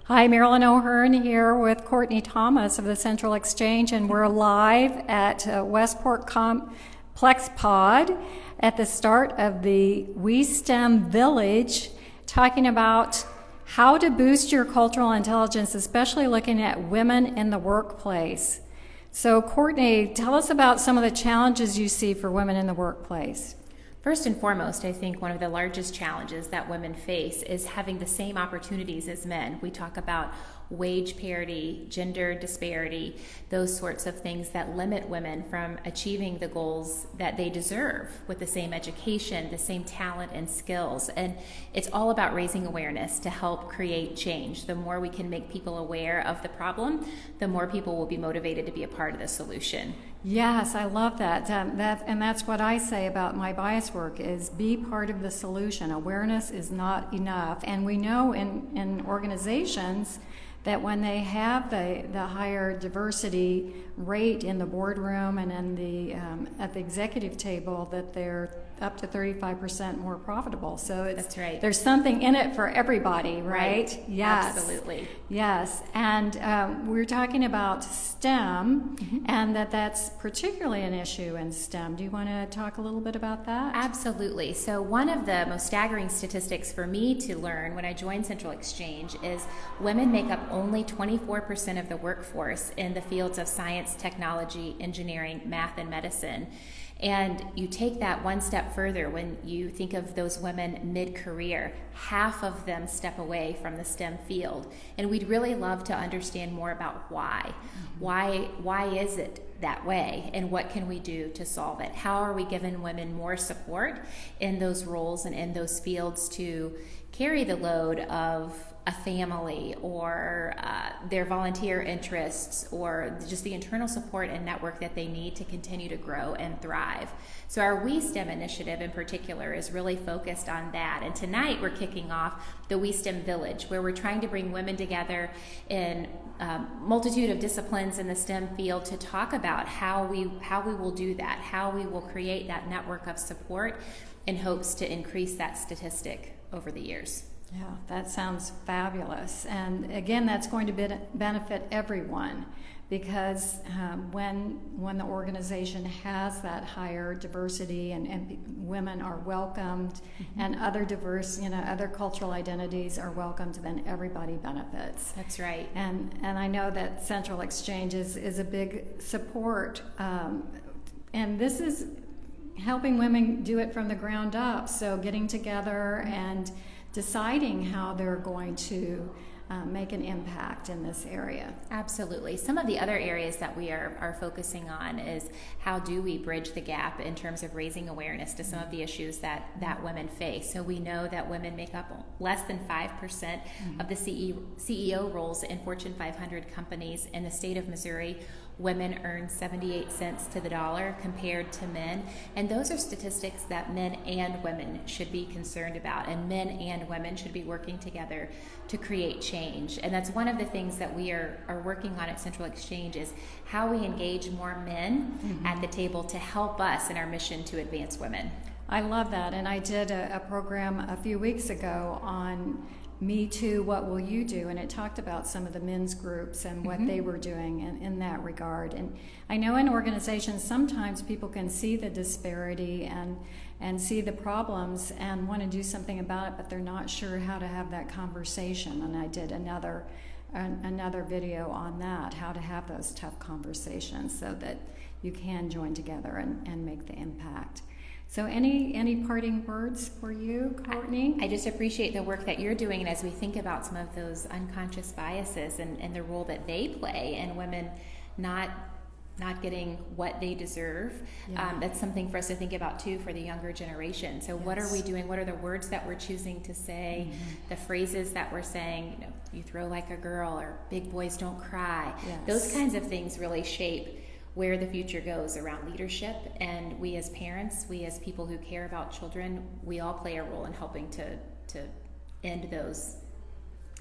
Hi, Marilyn O'Hearn here with Courtney Thomas of the Central Exchange, and we're live at Westport Complex Pod at the start of the We STEM Village, talking about how to boost your cultural intelligence, especially looking at women in the workplace. So, Courtney, tell us about some of the challenges you see for women in the workplace. First and foremost, I think one of the largest challenges that women face is having the same opportunities as men. We talk about wage parity, gender disparity, those sorts of things that limit women from achieving the goals that they deserve with the same education, the same talent and skills. And it's all about raising awareness to help create change. The more we can make people aware of the problem, the more people will be motivated to be a part of the solution. Yes, I love that. And that's what I say about my bias work is be part of the solution. Awareness is not enough. And we know in organizations that when they have the higher diversity rate in the boardroom and in the at the executive table, that they're up to 35% more profitable. So that's right. There's something in it for everybody, right? Yes, absolutely. Yes, and we're talking about STEM, and that's particularly an issue in STEM. Do you want to talk a little bit about that? Absolutely. So one of the most staggering statistics for me to learn when I joined Central Exchange is women make up only 24% of the workforce in the fields of science, technology, engineering, math, and medicine. And you take that one step further when you think of those women mid-career, half of them step away from the STEM field. And we'd really love to understand more about why. Why is it that way, and what can we do to solve it? How are we giving women more support in those roles and in those fields to carry the load of a family or their volunteer interests or just the internal support and network that they need to continue to grow and thrive. So our We STEM initiative in particular is really focused on that. And tonight we're kicking off the We STEM Village, where we're trying to bring women together in a multitude of disciplines in the STEM field to talk about how we will do that, how we will create that network of support in hopes to increase that statistic over the years. Yeah, that sounds fabulous. And again, that's going to benefit everyone, because when the organization has that higher diversity and women are welcomed, and other diverse, other cultural identities are welcomed, then everybody benefits. That's right. And I know that Central Exchange is a big support, and this is helping women do it from the ground up. So getting together and deciding how they're going to make an impact in this area. Absolutely. Some of the other areas that we are focusing on is how do we bridge the gap in terms of raising awareness to some of the issues that women face. So we know that women make up less than 5% of the CEO roles in Fortune 500 companies. In the state of Missouri, women earn 78 cents to the dollar compared to men. And those are statistics that men and women should be concerned about. And men and women should be working together to create change. And that's one of the things that we are working on at Central Exchange, is how we engage more men at the table to help us in our mission to advance women. I love that. And I did a program a few weeks ago on Me Too, What Will You Do? And it talked about some of the men's groups and what they were doing in that regard. And I know in organizations sometimes people can see the disparity and see the problems and want to do something about it, but they're not sure how to have that conversation. And I did another video on that, how to have those tough conversations so that you can join together and make the impact. So any parting words for you, Courtney? I just appreciate the work that you're doing, and as we think about some of those unconscious biases and the role that they play in women not getting what they deserve, that's something for us to think about too for the younger generation. So what are we doing? What are the words that we're choosing to say? The phrases that we're saying, you throw like a girl, or big boys don't cry. Those kinds of things really shape where the future goes around leadership. And we as parents, we as people who care about children, we all play a role in helping to end those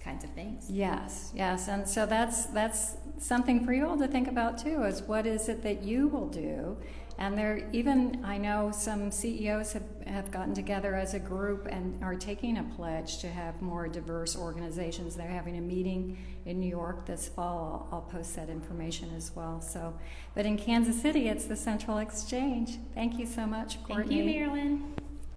kinds of things. Yes, yes, and so that's something for you all to think about too, is what is it that you will do? And there, even I know some CEOs have gotten together as a group and are taking a pledge to have more diverse organizations. They're having a meeting in New York this fall. I'll post that information as well. So, but in Kansas City, it's the Central Exchange. Thank you so much, Courtney. Thank you, Marilyn.